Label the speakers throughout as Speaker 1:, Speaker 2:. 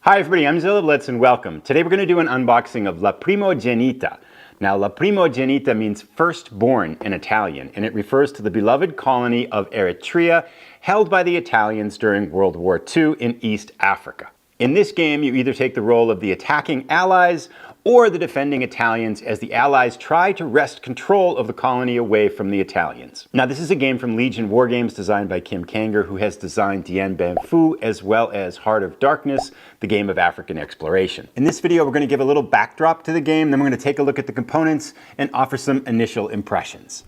Speaker 1: Hi everybody, I'm Zilla Blitz and welcome. Today we're going to do an unboxing of La Primogenita. Now, La Primogenita means firstborn in Italian, and it refers to the beloved colony of Eritrea held by the Italians during World War II in East Africa. In this game, you either take the role of the attacking Allies or the defending Italians as the Allies try to wrest control of the colony away from the Italians. Now, this is a game from Legion Wargames designed by Kanger, who has designed Dien Bien Phu as well as Heart of Darkness, the game of African exploration. In this video, we're going to give a little backdrop to the game, then we're going to take a look at the components and offer some initial impressions.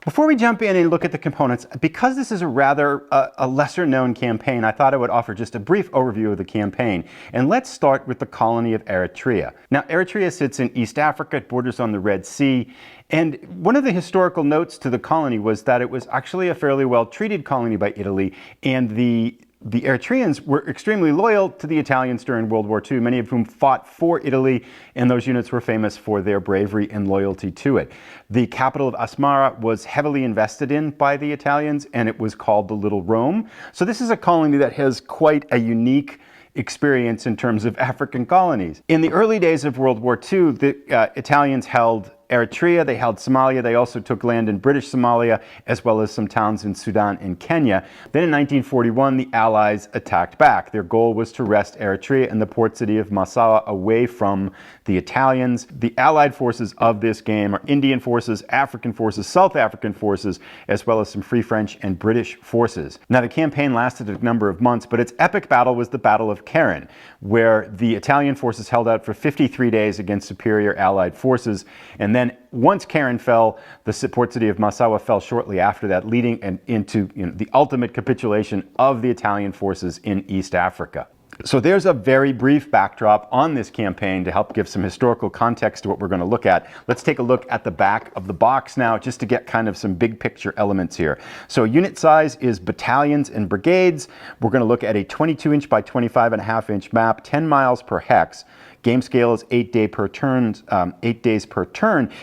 Speaker 1: Before we jump in and look at the components, because this is a rather a lesser known campaign, I thought I would offer just a brief overview of the campaign. And let's start with the colony of Eritrea. Now, Eritrea sits in East Africa, it borders on the Red Sea, and one of the historical notes to the colony was that it was actually a fairly well-treated colony by Italy, and the Eritreans were extremely loyal to the Italians during World War II, many of whom fought for Italy, and those units were famous for their bravery and loyalty to it. The capital of Asmara was heavily invested in by the Italians, and it was called the Little Rome. So this is a colony that has quite a unique experience in terms of African colonies. In the early days of World War II, the Italians held Eritrea, they held Somalia, they also took land in British Somalia, as well as some towns in Sudan and Kenya. Then in 1941, the Allies attacked back. Their goal was to wrest Eritrea and the port city of Massawa away from the Italians. The Allied forces of this game are Indian forces, African forces, South African forces, as well as some Free French and British forces. Now, the campaign lasted a number of months, but its epic battle was the Battle of Keren, where the Italian forces held out for 53 days against superior Allied forces, and then once Keren fell, the port city of Massawa fell shortly after that, leading into the ultimate capitulation of the Italian forces in East Africa. So there's a very brief backdrop on this campaign to help give some historical context to what we're going to look at. Let's take a look at the back of the box now, just to get kind of some big picture elements here. So unit size is battalions and brigades. We're going to look at a 22-inch by 25.5-inch map, 10 miles per hex. Game scale is 8 days per turn,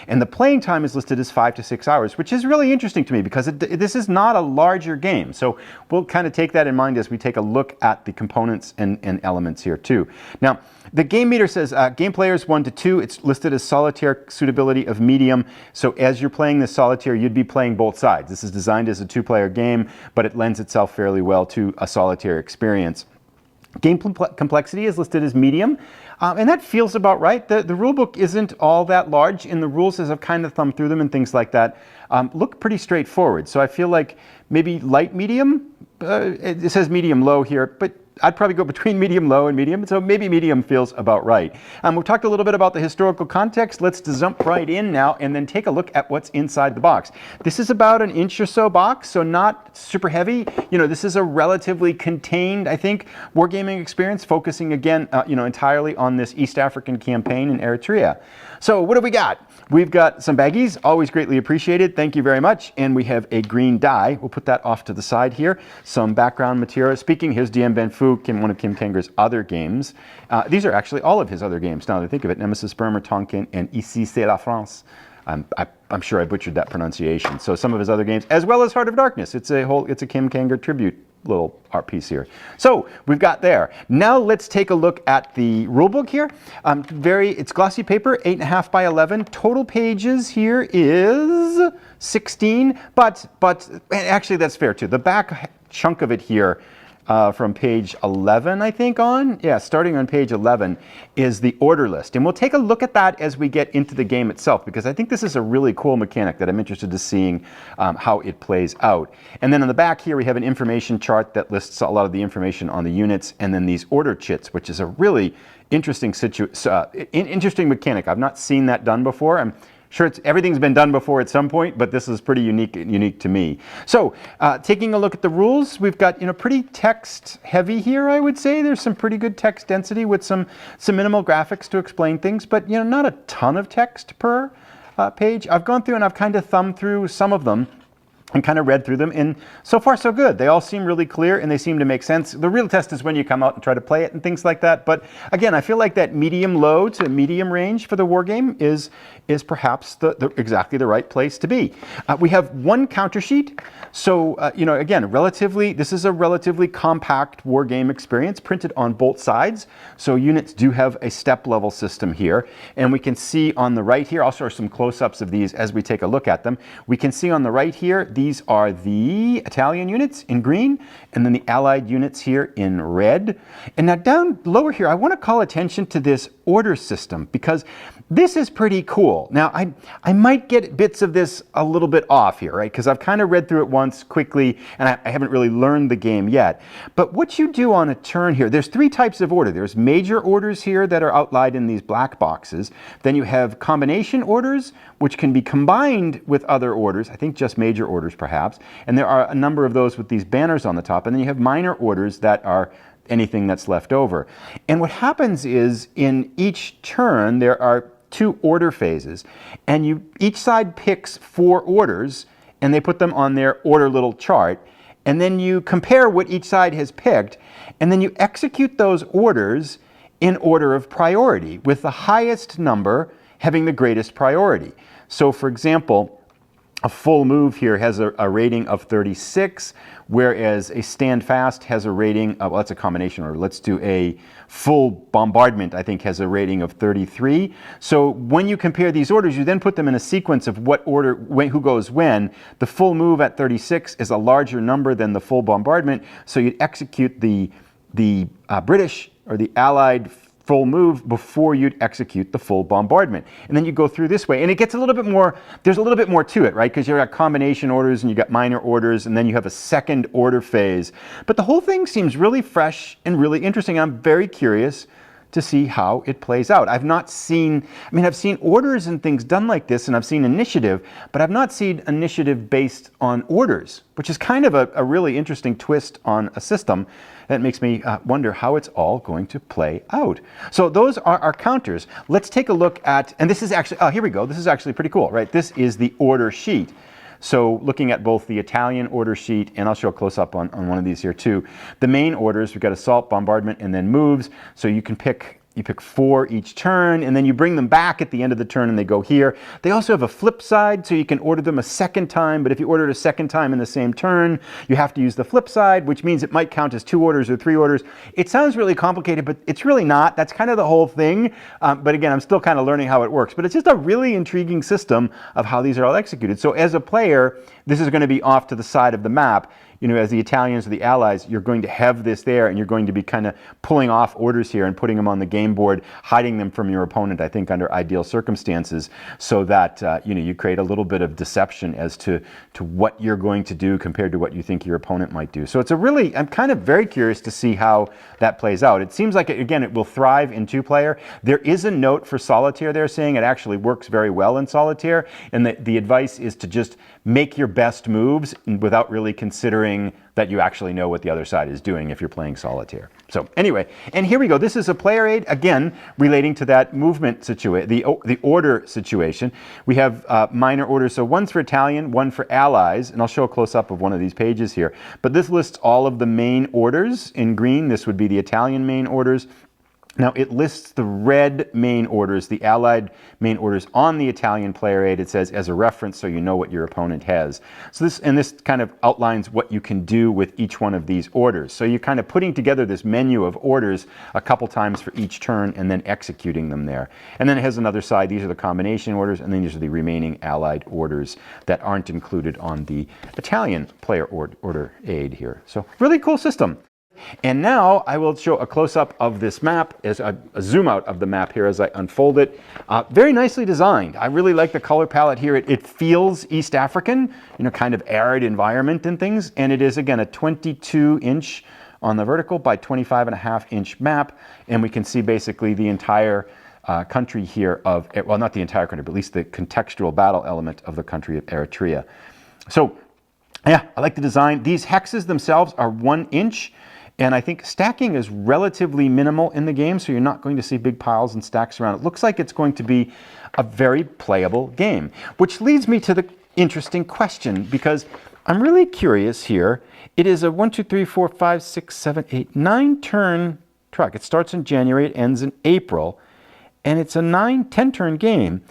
Speaker 1: and the playing time is listed as 5 to 6 hours, which is really interesting to me because this is not a larger game. So we'll kind of take that in mind as we take a look at the components and elements here too. Now, the game meter says game players 1 to 2. It's listed as solitaire suitability of medium. So as you're playing this solitaire, you'd be playing both sides. This is designed as a two-player game, but it lends itself fairly well to a solitaire experience. Game complexity is listed as medium, and that feels about right. The rulebook isn't all that large, and the rules, as I've kind of thumbed through them and things like that, look pretty straightforward. So I feel like maybe light medium, it says medium low here, but I'd probably go between medium low and medium, so maybe medium feels about right. We've talked a little bit about the historical context. Let's jump right in now and then take a look at what's inside the box. This is about an inch or so box, so not super heavy. This is a relatively contained, I think, wargaming experience, focusing again, entirely on this East African campaign in Eritrea. So what do we got? We've got some baggies, always greatly appreciated. Thank you very much. And we have a green die. We'll put that off to the side here. Some background material. Speaking, here's Dien Bien Phu, one of Kim Kanger's other games. These are actually all of his other games, now that I think of it. Nemesis, Burma, Tonkin, and Ici c'est la France. I'm sure I butchered that pronunciation. So some of his other games, as well as Heart of Darkness. It's a Kim Kanger tribute little art piece here. So we've got there. Now let's take a look at the rulebook here. It's glossy paper, 8.5 by 11. Total pages here is 16, but actually that's fair too. The back chunk of it here, from page 11, I think starting on page 11 is the order list. And we'll take a look at that as we get into the game itself, because I think this is a really cool mechanic that I'm interested in seeing how it plays out. And then on the back here, we have an information chart that lists a lot of the information on the units, and then these order chits, which is a really interesting mechanic. I've not seen that done before. I'm sure everything's been done before at some point, but this is pretty unique to me. So taking a look at the rules, we've got pretty text heavy here, I would say. There's some pretty good text density with some minimal graphics to explain things, but not a ton of text per page. I've gone through and I've kind of thumbed through some of them. and kind of read through them, and so far so good. They all seem really clear and they seem to make sense. The real test is when you come out and try to play it and things like that. But again, I feel like that medium low to medium range for the war game is perhaps exactly the right place to be. We have one counter sheet. So, you know, again, this is a relatively compact war game experience printed on both sides. So units do have a step level system here. And we can see on the right here, I'll show some close-ups of these as we take a look at them. We can see on the right here, these are the Italian units in green, and then the Allied units here in red. And now down lower here, I want to call attention to this order system, because this is pretty cool. Now, I might get bits of this a little bit off here, right? Because I've kind of read through it once quickly, and I haven't really learned the game yet. But what you do on a turn here, there's three types of order. There's major orders here that are outlined in these black boxes. Then you have combination orders, which can be combined with other orders, I think just major orders perhaps. And there are a number of those with these banners on the top. And then you have minor orders that are anything that's left over. And what happens is in each turn, there are 2 order phases, and each side picks 4 orders, and they put them on their order little chart, and then you compare what each side has picked, and then you execute those orders in order of priority, with the highest number having the greatest priority. So for example, a full move here has a rating of 36, whereas a stand fast has a rating of, well, that's a combination order. Let's do a full bombardment, I think, has a rating of 33. So when you compare these orders, you then put them in a sequence of what order, who goes when. The full move at 36 is a larger number than the full bombardment, so you'd execute the British or the Allied full move before you'd execute the full bombardment. And then you go through this way, and it gets a little bit more, there's a little bit more to it, right? Because you've got combination orders and you've got minor orders, and then you have a second order phase. But the whole thing seems really fresh and really interesting. I'm very curious to see how it plays out. I've not seen, I mean, I've seen orders and things done like this, and I've seen initiative, but I've not seen initiative based on orders, which is kind of a really interesting twist on a system that makes me wonder how it's all going to play out. So those are our counters. Let's take a look at, and this is actually, oh, here we go. This is actually pretty cool, right? This is the order sheet. So looking at both the Italian order sheet, and I'll show a close-up on one of these here too. The main orders, we've got assault, bombardment, and then moves. So you pick 4 each turn, and then you bring them back at the end of the turn and they go here. They also have a flip side, so you can order them a second time, but if you order it a second time in the same turn, you have to use the flip side, which means it might count as 2 orders or 3 orders. It sounds really complicated, but it's really not. That's kind of the whole thing. But again, I'm still kind of learning how it works. But it's just a really intriguing system of how these are all executed. So as a player, this is going to be off to the side of the map. You know, as the Italians or the Allies, you're going to have this there, and you're going to be kind of pulling off orders here and putting them on the game board, hiding them from your opponent, I think, under ideal circumstances, so that, you know, you create a little bit of deception as to what you're going to do compared to what you think your opponent might do. So it's a really, I'm kind of very curious to see how that plays out. It seems like, again, it will thrive in 2-player. There is a note for solitaire there saying it actually works very well in solitaire, and the advice is to just make your best moves without really considering that you actually know what the other side is doing if you're playing solitaire. So anyway, and here we go. This is a player aid, again, relating to that movement situation, the order situation. We have minor orders, so one's for Italian, one for Allies, and I'll show a close-up of one of these pages here. But this lists all of the main orders in green. This would be the Italian main orders. Now it lists the red main orders, the Allied main orders on the Italian player aid. It says as a reference so you know what your opponent has. So this kind of outlines what you can do with each one of these orders. So you're kind of putting together this menu of orders a couple times for each turn and then executing them there. And then it has another side. These are the combination orders, and then these are the remaining Allied orders that aren't included on the Italian player order aid here. So really cool system. And now I will show a close-up of this map, as a zoom out of the map here as I unfold it. Very nicely designed. I really like the color palette here. It feels East African, you know, kind of arid environment and things. And it is, again, a 22-inch on the vertical by 25.5-inch map. And we can see basically the entire country here of, well, not the entire country, but at least the contextual battle element of the country of Eritrea. So, yeah, I like the design. These hexes themselves are 1 inch. And I think stacking is relatively minimal in the game, so you're not going to see big piles and stacks around. It looks like it's going to be a very playable game, which leads me to the interesting question because I'm really curious here. It is a 1, 2, 3, 4, 5, 6, 7, 8, 9 turn truck. It starts in January, it ends in April, and it's a 10 turn game.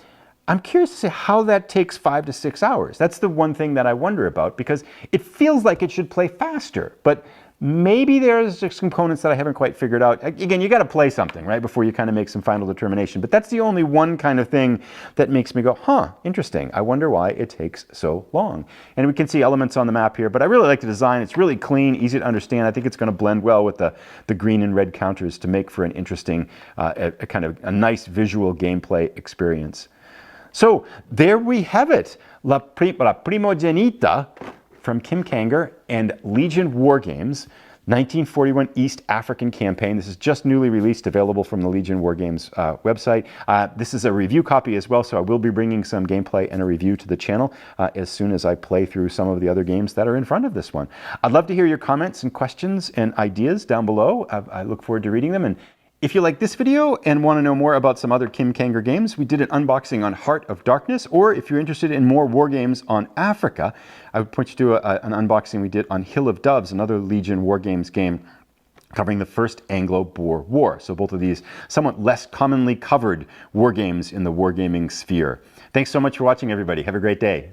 Speaker 1: I'm curious to see how that takes 5 to 6 hours. That's the one thing that I wonder about because it feels like it should play faster, but maybe there's just components that I haven't quite figured out. Again, you got to play something, right, before you kind of make some final determination. But that's the only one kind of thing that makes me go, huh, interesting. I wonder why it takes so long. And we can see elements on the map here, but I really like the design. It's really clean, easy to understand. I think it's going to blend well with the green and red counters to make for an interesting, kind of a nice visual gameplay experience. So there we have it, La Primogenita from Kim Kanger and Legion Wargames, 1941 East African campaign. This is just newly released, available from the Legion Wargames website. This is a review copy as well, so I will be bringing some gameplay and a review to the channel as soon as I play through some of the other games that are in front of this one. I'd love to hear your comments and questions and ideas down below. I look forward to reading them. And if you like this video and want to know more about some other Kim Kanger games, we did an unboxing on Heart of Darkness, or if you're interested in more war games on Africa, I would point you to an unboxing we did on Hill of Doves, another Legion Wargames game covering the First Anglo-Boer War. So both of these somewhat less commonly covered war games in the wargaming sphere. Thanks so much for watching, everybody. Have a great day.